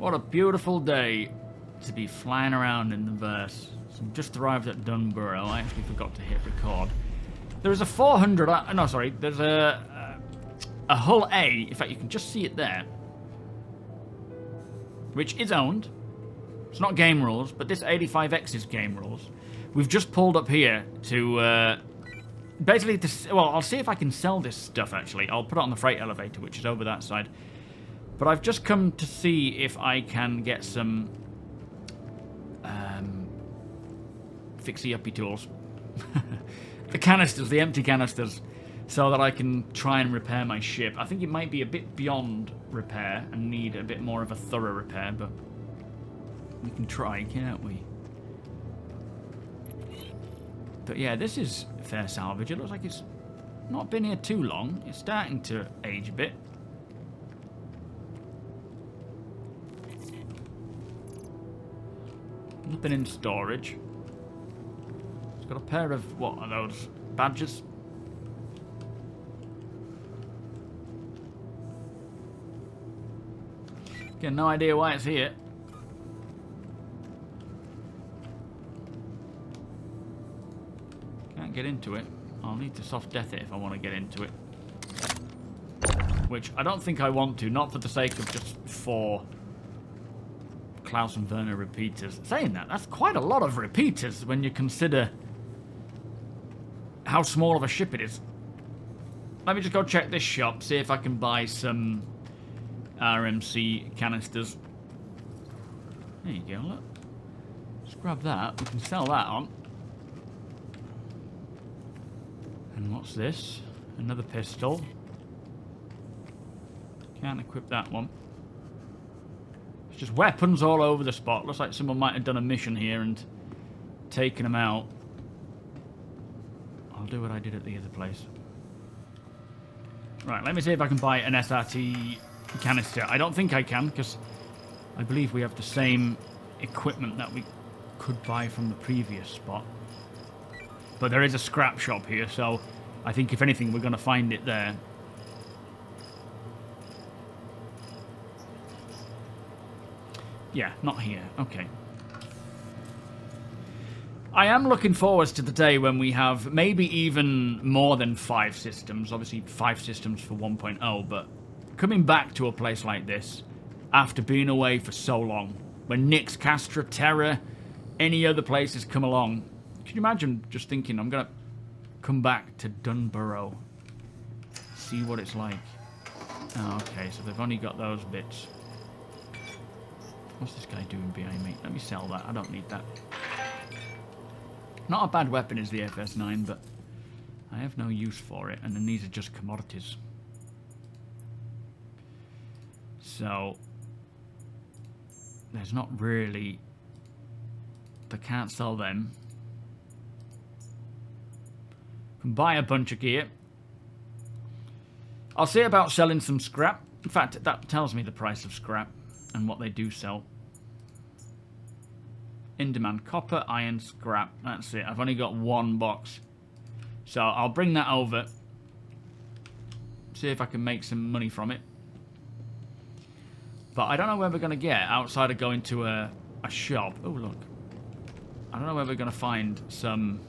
What a beautiful day to be flying around in the verse. So just arrived at Dunboro. I actually forgot to hit record. There's a 400... no, sorry. There's a hull A. In fact, you can just see it there. Which is owned. It's not game rules, but this 85X is game rules. We've just pulled up here to... basically, well, I'll see if I can sell this stuff, actually. I'll put it on the freight elevator, which is over that side. But I've just come to see if I can get some fixie-uppy tools. The canisters, the empty canisters, so that I can try and repair my ship. I think it might be a bit beyond repair and need a bit more of a thorough repair, but we can try, can't we? But yeah, this is fair salvage. It looks like it's not been here too long. It's starting to age a bit. Nothing in storage. It's got a pair of, what are those, badges? Again, no idea why it's here. Can't get into it. I'll need to soft death it if I want to get into it. Which I don't think I want to, not for the sake of just 4 Klaus and Werner repeaters. Saying that, that's quite a lot of repeaters when you consider how small of a ship it is. Let me just go check this shop, see if I can buy some RMC canisters. There you go, look. Just grab that, we can sell that on. And what's this? Another pistol. Can't equip that one. It's just weapons all over the spot. Looks like someone might have done a mission here and taken them out. I'll do what I did at the other place. Right, let me see if I can buy an SRT canister. I don't think I can, because I believe we have the same equipment that we could buy from the previous spot. But there is a scrap shop here, so I think if anything, we're going to find it there. Yeah, not here. Okay. I am looking forward to the day when we have maybe even more than 5 systems. Obviously, 5 systems for 1.0, but coming back to a place like this after being away for so long, when Nyx, Castra, Terra, any other places come along, can you imagine just thinking, I'm going to come back to Dunboro, see what it's like. Oh, okay, so they've only got those bits. What's this guy doing behind me? Let me sell that. I don't need that. Not a bad weapon is the FS9, but I have no use for it, and then these are just commodities. So there's not really... I can't sell them. Can buy a bunch of gear. I'll see about selling some scrap. In fact, that tells me the price of scrap and what they do sell. In-demand copper, iron, scrap. That's it. I've only got 1 box. So I'll bring that over. See if I can make some money from it. But I don't know where we're going to get outside of going to a shop. Oh, look. I don't know where we're going to find some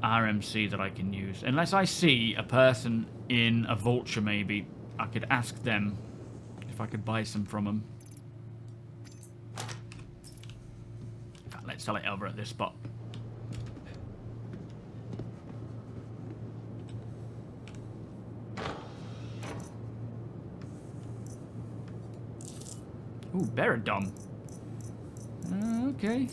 RMC that I can use. Unless I see a person in a vulture, maybe. I could ask them if I could buy some from them. In fact, let's sell it over at this spot. Ooh, Beradom. Okay.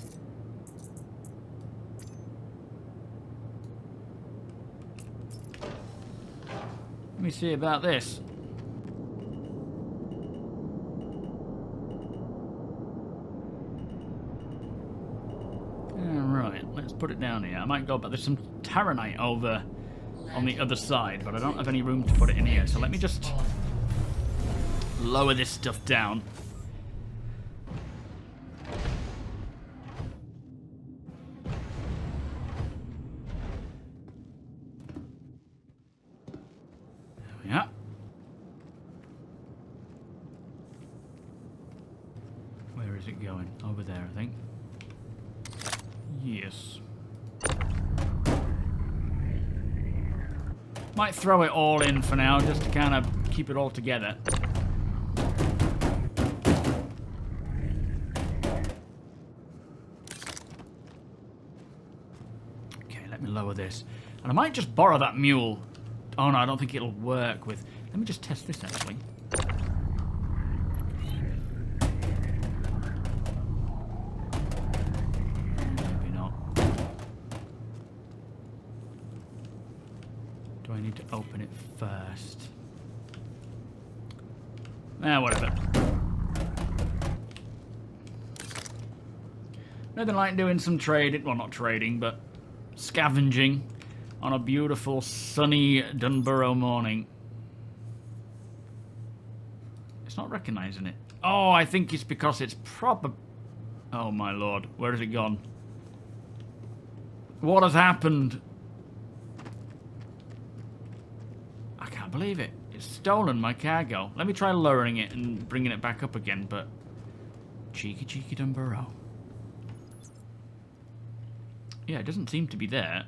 Let me see about this. Alright, let's put it down here. I might go, but there's some Terranite over on the other side, but I don't have any room to put it in here, so let me just lower this stuff down. Where's it going? Over there, I think. Yes. Might throw it all in for now, just to kind of keep it all together. Okay, let me lower this. And I might just borrow that mule. Oh no, I don't think it'll work with... Let me just test this, actually. Maybe not. Do I need to open it first? Whatever. Nothing like doing some trading. Well, not trading, but scavenging on a beautiful, sunny Dunboro morning. It's not recognizing it. Oh, I think it's because it's proper... Oh, my lord. Where has it gone? What has happened? I can't believe it. It's stolen my cargo. Let me try lowering it and bringing it back up again, but... Cheeky, cheeky Dunboro. Yeah, it doesn't seem to be there.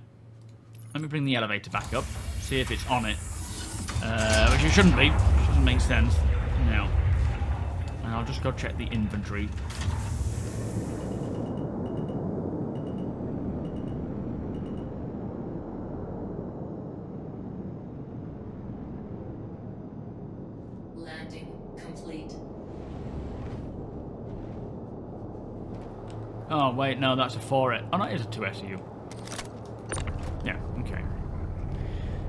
Let me bring the elevator back up, see if it's on it. Which it shouldn't be. Which doesn't make sense. No. And I'll just go check the inventory. Landing complete. Oh, wait, no, that's a 4. Oh, no, it is a 2 SU. Yeah, okay.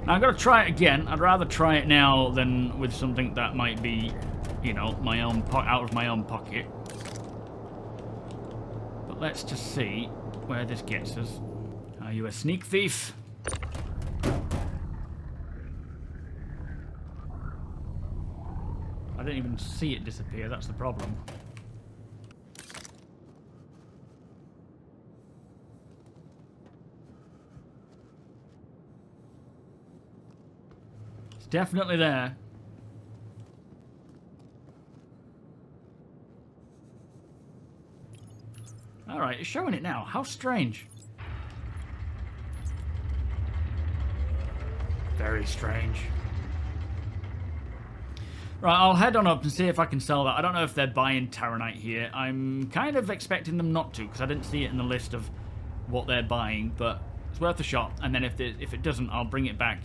Now, I've got to try it again. I'd rather try it now than with something that might be, you know, my own out of my own pocket. But let's just see where this gets us. Are you a sneak thief? I didn't even see it disappear, that's the problem. It's definitely there. Alright, it's showing it now. How strange. Very strange. Right, I'll head on up and see if I can sell that. I don't know if they're buying Terranite here. I'm kind of expecting them not to, because I didn't see it in the list of what they're buying, but it's worth a shot. And then if it doesn't, I'll bring it back,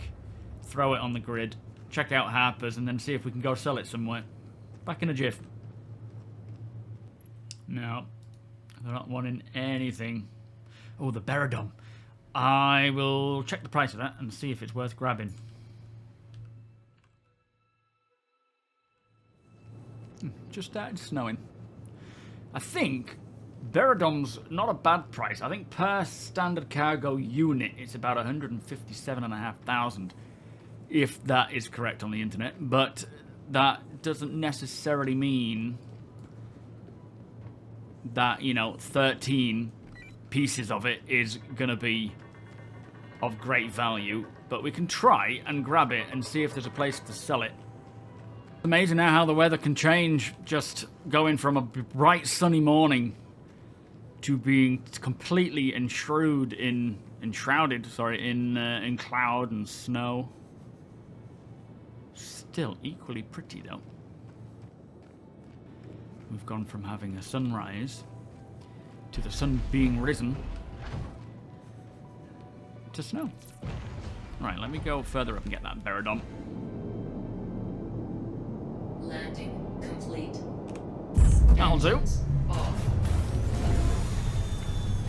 throw it on the grid, check out Harper's, and then see if we can go sell it somewhere. Back in a jiff. No, they're not wanting anything. Oh, the Beradom. I will check the price of that and see if it's worth grabbing. Just started snowing. I think Beradom's not a bad price. I think per standard cargo unit it's about 157,500, if that is correct on the internet. But that doesn't necessarily mean that, you know, 13 pieces of it is going to be of great value. But we can try and grab it and see if there's a place to sell it. Amazing how the weather can change, just going from a bright sunny morning to being completely enshrouded in cloud and snow. Still equally pretty though. We've gone from having a sunrise to the sun being risen to snow. Right, let me go further up and get that Beradom. Landing complete. That'll do. Off.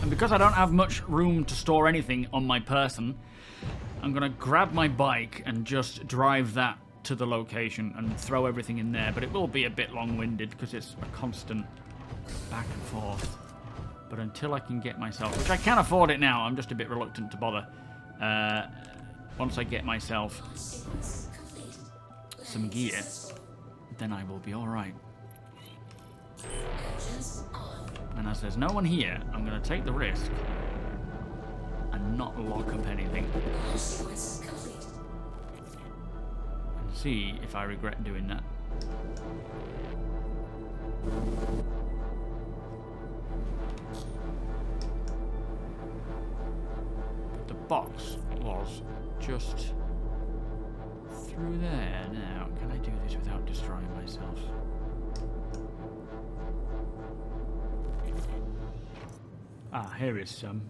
And because I don't have much room to store anything on my person, I'm going to grab my bike and just drive that to the location and throw everything in there. But it will be a bit long-winded because it's a constant back and forth. But until I can get myself... Which I can afford it now, I'm just a bit reluctant to bother. Once I get myself some gear, then I will be alright. And as there's no one here, I'm going to take the risk and not lock up anything. And see if I regret doing that. But the box was just through there. Now, can I do this without destroying myself? Ah, here is some.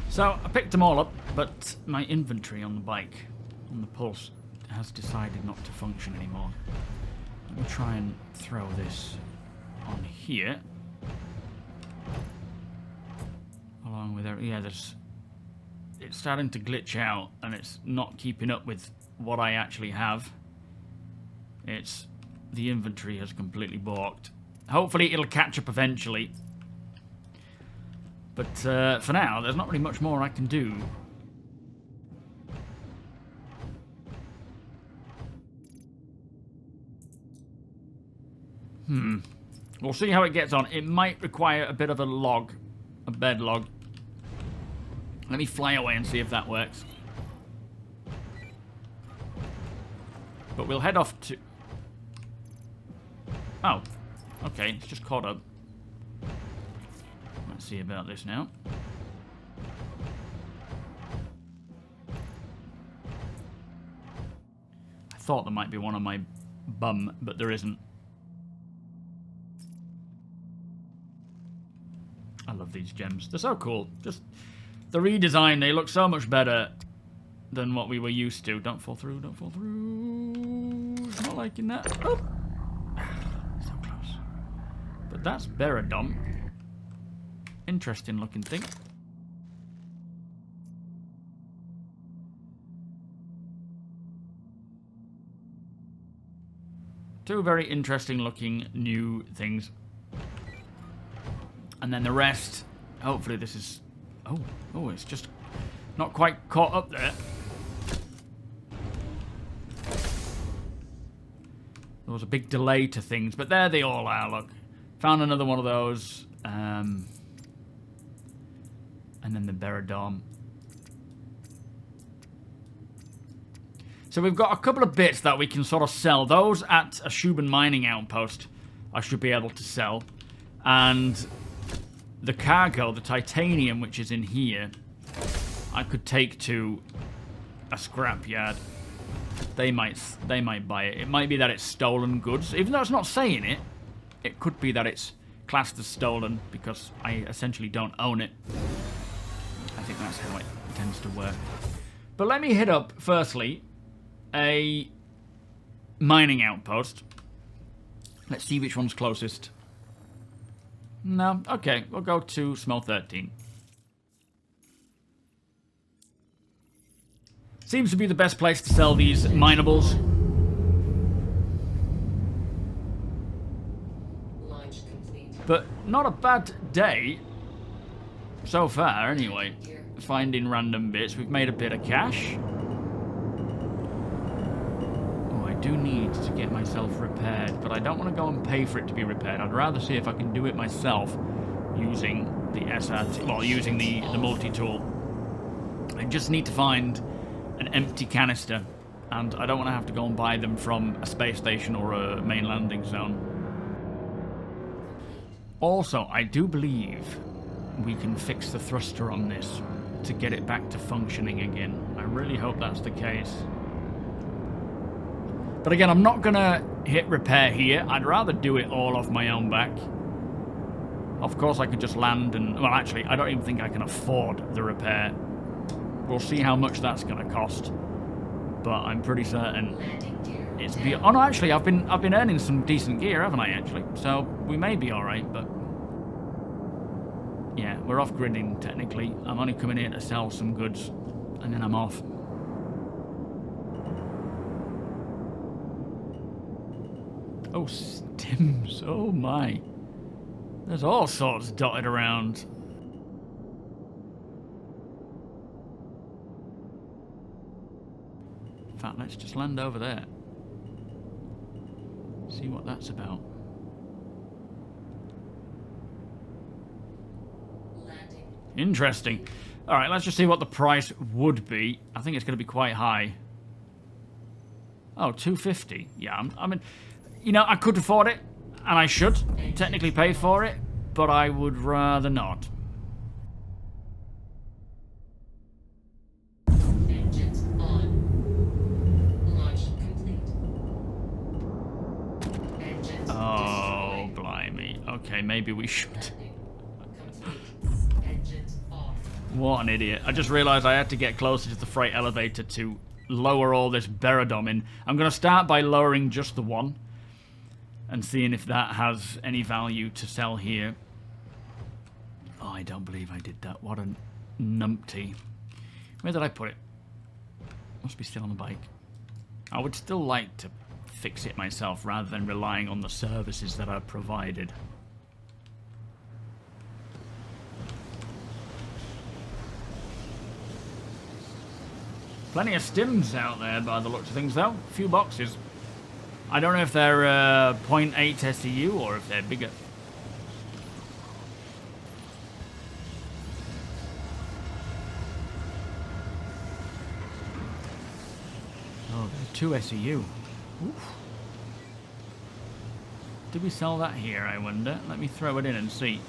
So, I picked them all up, but my inventory on the bike, on the Pulse, has decided not to function anymore. Let me try and throw this on here. Along with everything. Yeah, it's starting to glitch out, and it's not keeping up with what I actually have. The inventory has completely balked. Hopefully it'll catch up eventually. But for now, there's not really much more I can do. We'll see how it gets on. It might require a bit of a log, a bed log. Let me fly away and see if that works. But we'll head off to... Oh, okay, it's just caught up. Let's see about this now. I thought there might be one on my bum, but there isn't. I love these gems. They're so cool. Just the redesign, they look so much better than what we were used to. Don't fall through, don't fall through. It's not liking that. Oh. So close. But that's Beradom. Interesting looking thing. Two very interesting looking new things. And then the rest, hopefully this is... Oh, it's just not quite caught up there. There was a big delay to things, but there they all are, look. Found another one of those. And then the Beradom. So we've got a couple of bits that we can sort of sell. Those at a Shuban mining outpost I should be able to sell. And the cargo, the titanium, which is in here, I could take to a scrapyard. They might buy it. It might be that it's stolen goods. Even though it's not saying it, it could be that it's classed as stolen because I essentially don't own it. I think that's how it tends to work. But let me hit up, firstly, a mining outpost. Let's see which one's closest. No, okay, we'll go to Smell 13. Seems to be the best place to sell these minables. Launch complete. But not a bad day so far, anyway. Finding random bits. We've made a bit of cash. Oh, I do need to get myself repaired, but I don't want to go and pay for it to be repaired. I'd rather see if I can do it myself using the SRT, well, using the multi-tool. I just need to find an empty canister, and I don't want to have to go and buy them from a space station or a main landing zone. Also, I do believe we can fix the thruster on this to get it back to functioning again. I really hope that's the case. But again, I'm not going to hit repair here. I'd rather do it all off my own back. Of course, I could just land and... Well, actually, I don't even think I can afford the repair. We'll see how much that's going to cost. But I'm pretty certain it's... Oh, no, actually, I've been earning some decent gear, haven't I, actually? So we may be all right, but... Yeah, we're off-gridding, technically. I'm only coming here to sell some goods, and then I'm off. Oh, stims. Oh, my. There's all sorts dotted around. In fact, let's just land over there. See what that's about. Interesting. Alright, let's just see what the price would be. I think it's going to be quite high. Oh, 250. Yeah, I mean, you know, I could afford it, and I should technically pay for it, but I would rather not. Engines on. Launch complete. Engines Oh, blimey. Okay, maybe we should. landing complete. Engines off. What an idiot. I just realised I had to get closer to the freight elevator to lower all this Beradom in. I'm going to start by lowering just the one and seeing if that has any value to sell here. Oh, I don't believe I did that. What a numpty. Where did I put it? Must be still on the bike. I would still like to fix it myself rather than relying on the services that are provided. Plenty of stims out there by the looks of things, though. A few boxes. I don't know if they're 0.8 SEU or if they're bigger. Oh, there's 2 SEU. Oof. Did we sell that here, I wonder? Let me throw it in and see.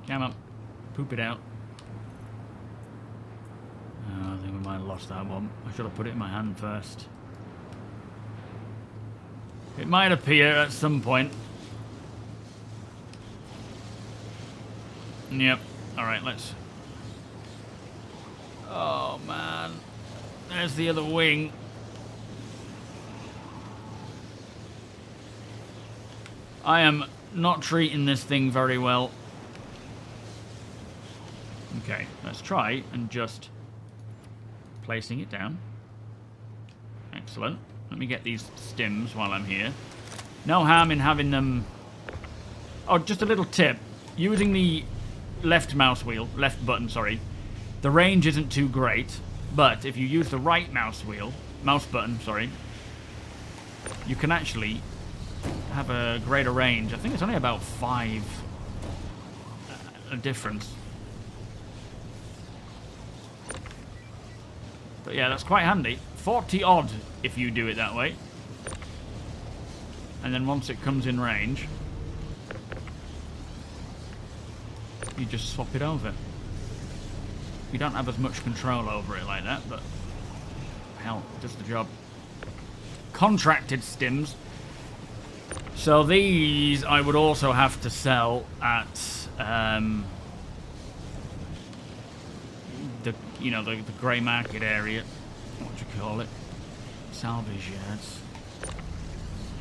Come on. Poop it out. Oh, I think we might have lost that one. I should have put it in my hand first. It might appear at some point. Yep. Alright, let's... Oh, man. There's the other wing. I am not treating this thing very well. Okay, let's try and just placing it down. Excellent. Let me get these stims while I'm here. No harm in having them... Oh, just a little tip. Using the left mouse button, sorry, the range isn't too great, but if you use the right mouse button, sorry, you can actually have a greater range. I think it's only about 5 a difference. But yeah, that's quite handy. 40 odd if you do it that way. And then once it comes in range, you just swap it over. You don't have as much control over it like that, but hell, does the job. Contracted stims. So these I would also have to sell at the grey market area. What do you call it? Salvage yards.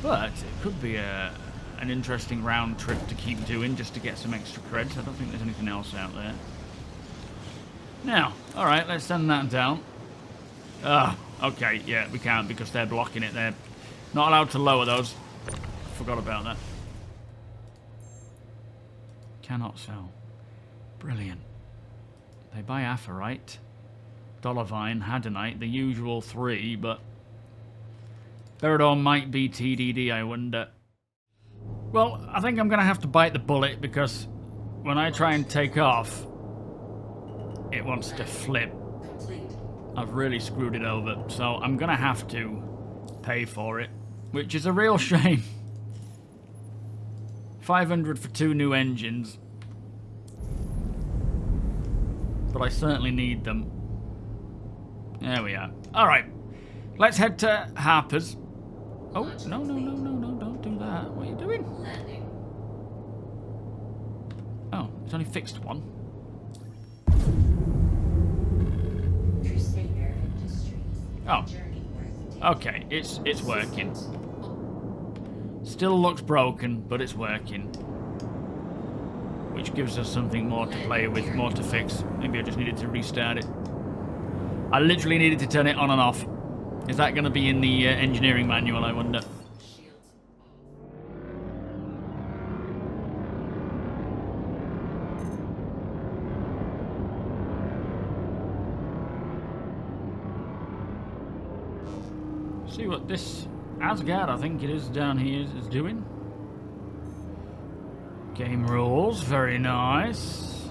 But it could be an interesting round trip to keep doing just to get some extra creds. I don't think there's anything else out there. Now, alright, let's send that down. Okay, yeah, we can't because they're blocking it. They're not allowed to lower those. Forgot about that. Cannot sell. Brilliant. They buy Aphorite, Dollarvine, Hadanite, the usual 3, but Berador might be TDD, I wonder. Well, I think I'm going to have to bite the bullet because when I try and take off, it wants to flip. I've really screwed it over, so I'm going to have to pay for it, which is a real shame. 500 for 2 new engines. But I certainly need them. There we are. Alright. Let's head to Harper's. Oh, no, don't do that. What are you doing? Oh, it's only fixed one. Oh. Okay, it's working. Still looks broken, but it's working. Which gives us something more to play with, more to fix. Maybe I just needed to restart it. I literally needed to turn it on and off. Is that going to be in the engineering manual, I wonder? See what this Asgard, I think it is down here, is doing. Game rules, very nice.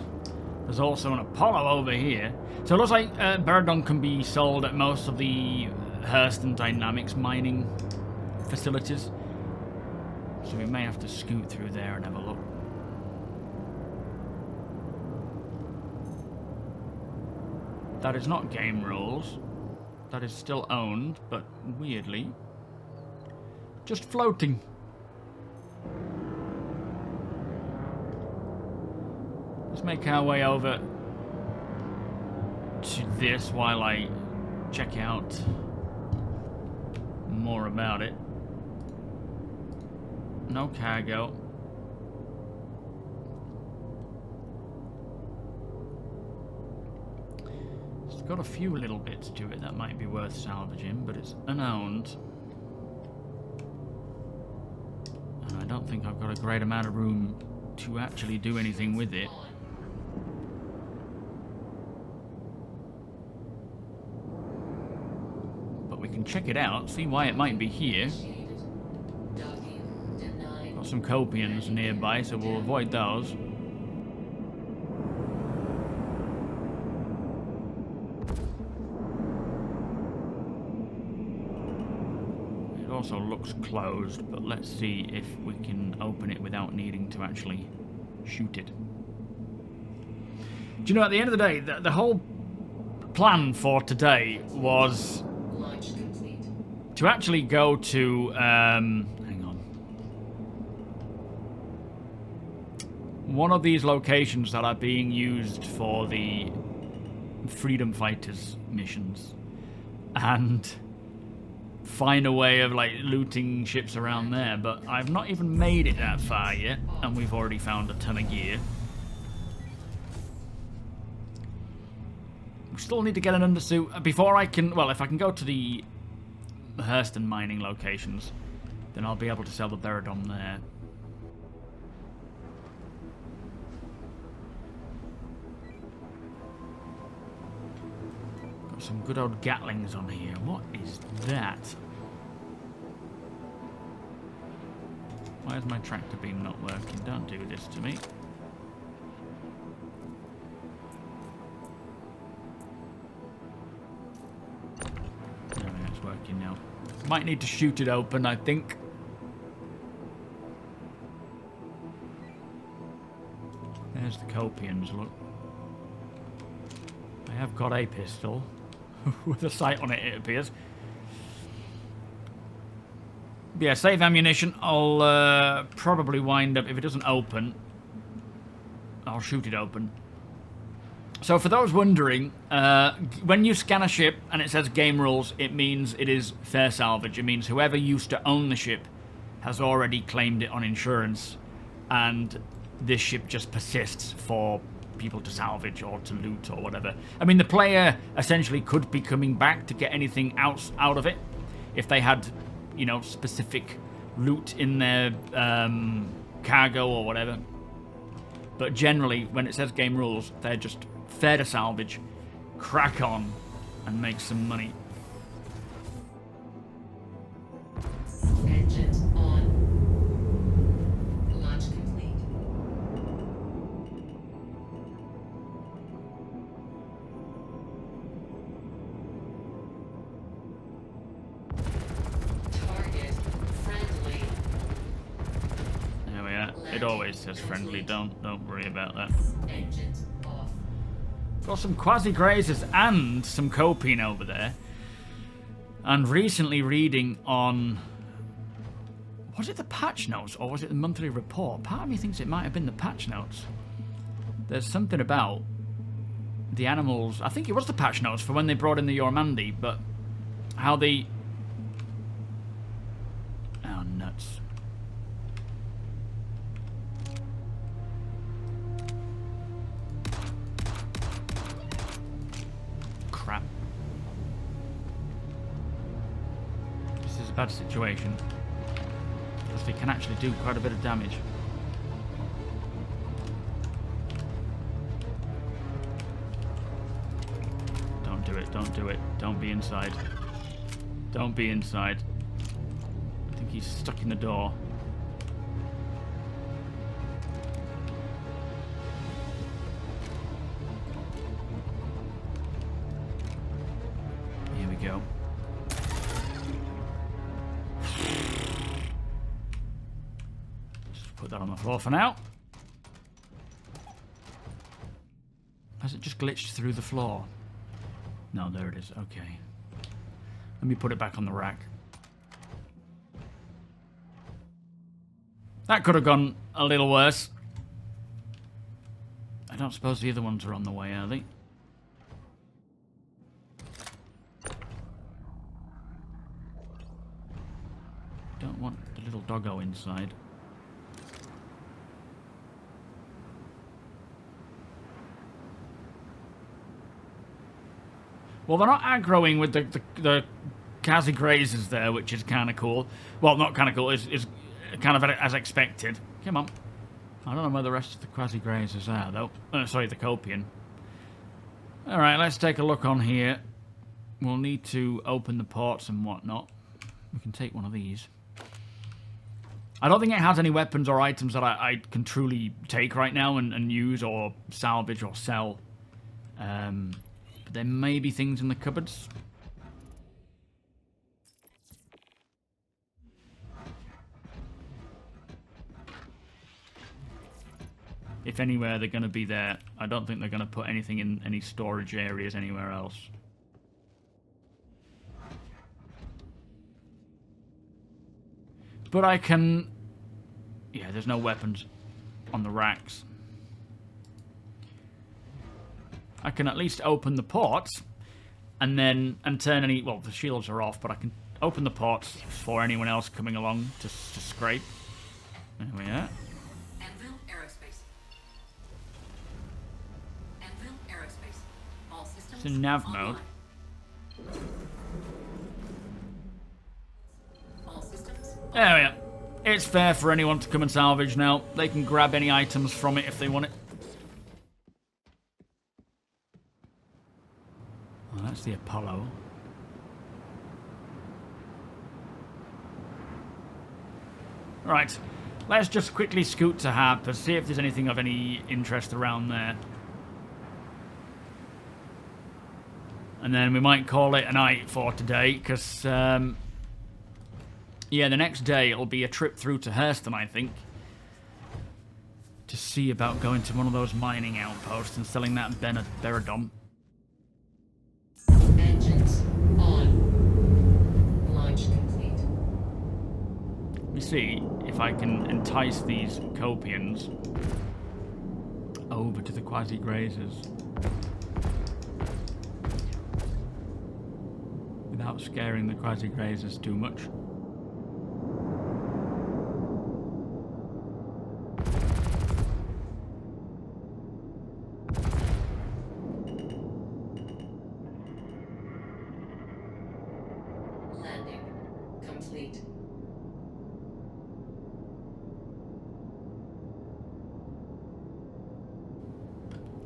There's also an Apollo over here. So it looks like Baradon can be sold at most of the Hurston Dynamics mining facilities. So we may have to scoot through there and have a look. That is not game rules. That is still owned, but weirdly, just floating. Let's make our way over to this while I check out more about it. No cargo. It's got a few little bits to it that might be worth salvaging, but it's unowned. And I don't think I've got a great amount of room to actually do anything with it. But we can check it out, see why it might be here. Got some copians nearby, so we'll avoid those. It also looks closed, but let's see if we can open it without needing to actually shoot it. Do you know, at the end of the day, the whole plan for today was to actually go to, hang on, one of these locations that are being used for the Freedom Fighters missions, and find a way of like looting ships around there, but I've not even made it that far yet, and we've already found a ton of gear. We still need to get an undersuit before I can, well, if I can go to the Hurston mining locations, then I'll be able to sell the Baradon there. Got some good old Gatlings on here. What is that? Why is my tractor beam not working? Don't do this to me. It's working now. Might need to shoot it open, I think. There's the Copians, look. I have got a pistol. With a sight on it, it appears. Yeah, save ammunition. I'll probably wind up, if it doesn't open, I'll shoot it open. So for those wondering, when you scan a ship and it says game rules, it means it is fair salvage. It means whoever used to own the ship has already claimed it on insurance, and this ship just persists for people to salvage or to loot or whatever. I mean, the player essentially could be coming back to get anything out of it if they had, you know, specific loot in their cargo or whatever. But generally, when it says game rules, they're just fair to salvage, crack on, and make some money. Engines on. Launch complete. Target friendly. There we are. It always says friendly. Don't worry about that. Engines off. Got some quasi-grazers and some copine over there. And recently reading on... Was it the patch notes or was it the monthly report? Part of me thinks it might have been the patch notes. There's something about the animals... I think it was the patch notes for when they brought in the Yormandi, but how they... Oh, nuts. Crap. This is a bad situation. Because they can actually do quite a bit of damage. Don't do it, don't do it. Don't be inside. Don't be inside. I think he's stuck in the door. put that on the floor for now. Has it just glitched through the floor? No, there it is. Okay. Let me put it back on the rack. That could have gone a little worse. I don't suppose the other ones are on the way, are they? Don't want the little doggo inside. Well, they're not aggroing with the Kazi grazers there, which is kind of cool. Well, not kind of cool, is kind of as expected. Come on. I don't know where the rest of the Quasi grazers are, though. Sorry, the Copian. Alright, let's take a look on here. We'll need to open the ports and whatnot. We can take one of these. I don't think it has any weapons or items that I can truly take right now and use or salvage or sell. But there may be things in the cupboards. If anywhere they're going to be there, I don't think they're going to put anything in any storage areas anywhere else. But I can... Yeah, there's no weapons on the racks. I can at least open the ports and turn any... Well, the shields are off, but I can open the ports for anyone else coming along to scrape. There we are. Vanduul Aerospace. Vanduul Aerospace. All systems It's in nav online. mode. All systems. There we are. It's fair for anyone to come and salvage now. They can grab any items from it if they want it. Oh, that's the Apollo. Right. Let's just quickly scoot to Harper, see if there's anything of any interest around there. And then we might call it a night for today, because, yeah, the next day it'll be a trip through to Hurston, I think. To see about going to one of those mining outposts and selling that Beradom. Engines on. Launch complete. Let me see if I can entice these Copians over to the Quasi-Grazers without scaring the Quasi-Grazers too much. Landing complete.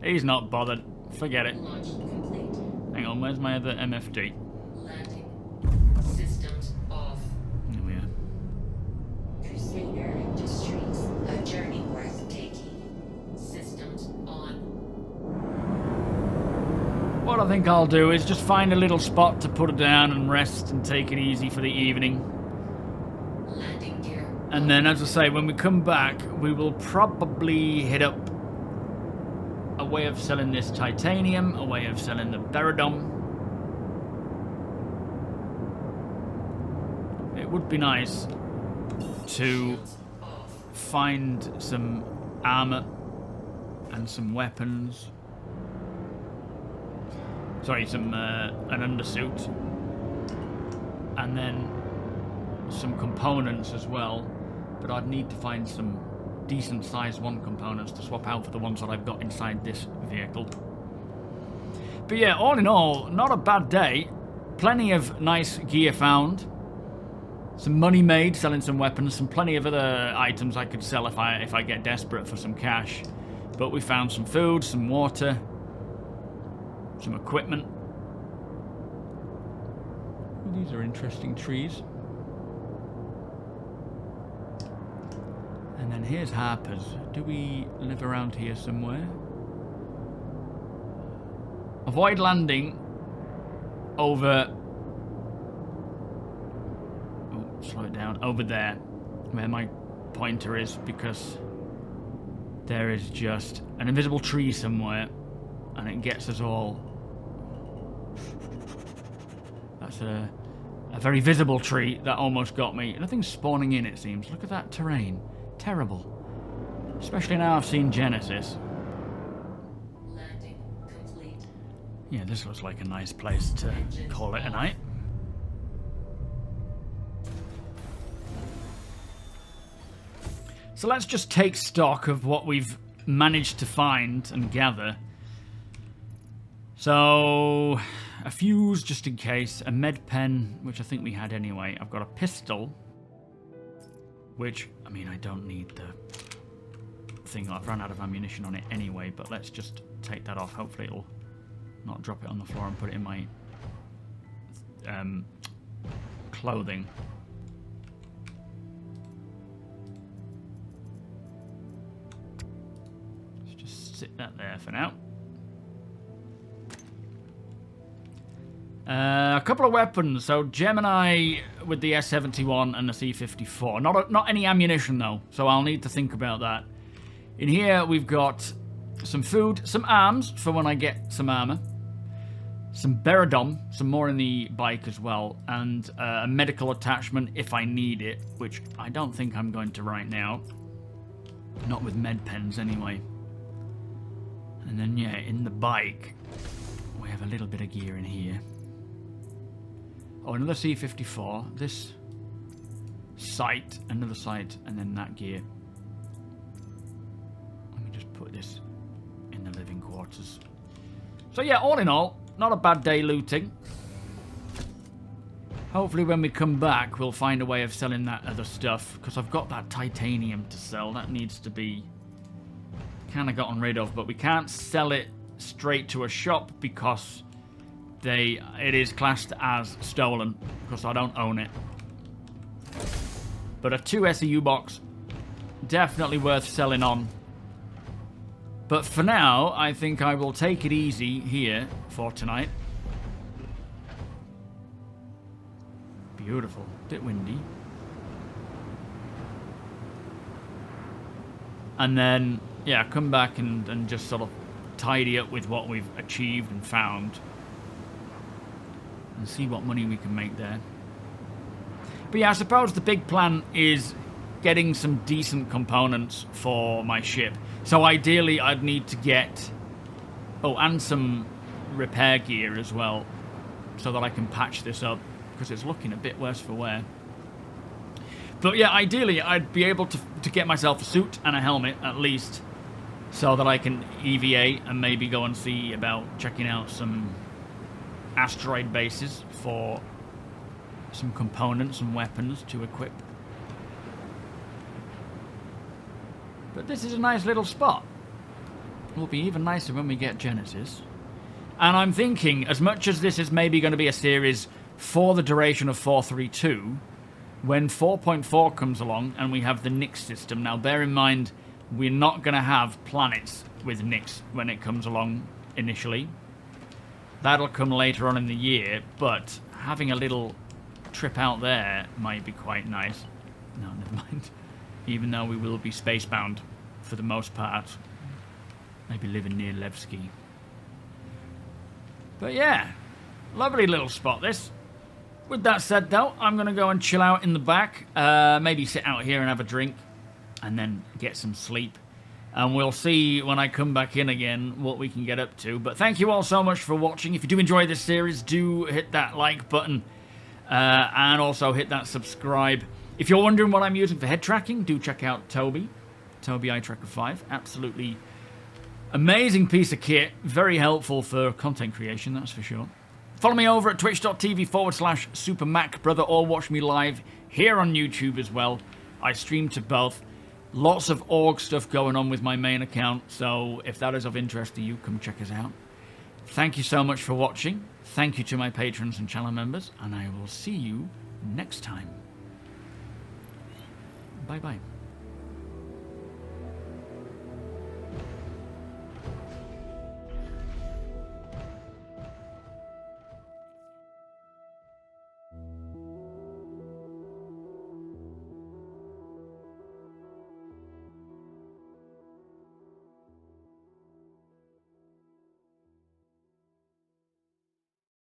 He's not bothered. Forget it. Launch complete. Hang on, where's my other MFD? Landing. Systems off. Here we are. Crusader Industries. A journey worth taking. Systems on. What I think I'll do is just find a little spot to put it down and rest and take it easy for the evening. Landing gear. And then, as I say, when we come back, we will probably hit up a way of selling this titanium, a way of selling the Beradom. It would be nice to find some armor and some weapons. Sorry, an undersuit. And then some components as well. But I'd need to find some decent sized one components to swap out for the ones that I've got inside this vehicle. But yeah, all in all, not a bad day. Plenty of nice gear found. Some money made selling some weapons. Some plenty of other items I could sell if I get desperate for some cash. But we found some food, some water, some equipment. These are interesting trees. And then here's Harper's. Do we live around here somewhere? Avoid landing over... Oh, slow it down. Over there. Where my pointer is, because there is just an invisible tree somewhere, and it gets us all. That's a very visible tree that almost got me. Nothing's spawning in, it seems. Look at that terrain. Terrible. Especially now I've seen Genesis. Landing complete. Yeah, this looks like a nice place to call it a night. So let's just take stock of what we've managed to find and gather. So, a fuse just in case, a med pen, which I think we had anyway. I've got a pistol, which, I mean, I don't need the thing. I've run out of ammunition on it anyway, but let's just take that off. Hopefully it'll not drop it on the floor and put it in my clothing. Let's just sit that there for now. A couple of weapons. So Gemini with the S71 and the C54. Not any ammunition though, so I'll need to think about that. In here we've got some food, some arms for when I get some armor, some Beradom, some more in the bike as well, and a medical attachment if I need it, which I don't think I'm going to right now. Not with med pens anyway. And then yeah, in the bike we have a little bit of gear in here. Oh, another C54, this sight, another sight, and then that gear. Let me just put this in the living quarters. So yeah, all in all, not a bad day looting. Hopefully when we come back, we'll find a way of selling that other stuff, because I've got that titanium to sell. That needs to be kind of gotten rid of, but we can't sell it straight to a shop because it is classed as stolen, because I don't own it. But a 2 SEU box, definitely worth selling on. But for now, I think I will take it easy here for tonight. Beautiful, bit windy. And then, yeah, come back and just sort of tidy up with what we've achieved and found. And see what money we can make there. But yeah, I suppose the big plan is getting some decent components for my ship. So ideally I'd need to get... Oh, and some repair gear as well, so that I can patch this up, because it's looking a bit worse for wear. But yeah, ideally I'd be able to get myself a suit and a helmet at least, so that I can EVA and maybe go and see about checking out some asteroid bases for some components and weapons to equip. But this is a nice little spot. It'll be even nicer when we get Genesis. And I'm thinking, as much as this is maybe going to be a series for the duration of 432, when 4.4 comes along and we have the Nyx system, now bear in mind we're not going to have planets with Nyx when it comes along initially. That'll come later on in the year, but having a little trip out there might be quite nice. No, never mind. Even though we will be spacebound for the most part. Maybe living near Levski. But yeah, lovely little spot this. With that said though, I'm going to go and chill out in the back. Maybe sit out here and have a drink. And then get some sleep. And we'll see when I come back in again what we can get up to. But thank you all so much for watching. If you do enjoy this series, do hit that like button. And also hit that subscribe. If you're wondering what I'm using for head tracking, do check out TOBII. TOBII Eye Tracker 5. Absolutely amazing piece of kit. Very helpful for content creation, that's for sure. Follow me over at twitch.tv/SuperMacBrother or watch me live here on YouTube as well. I stream to both. Lots of org stuff going on with my main account, so if that is of interest to you, come check us out. Thank you so much for watching. Thank you to my patrons and channel members, and I will see you next time. Bye-bye.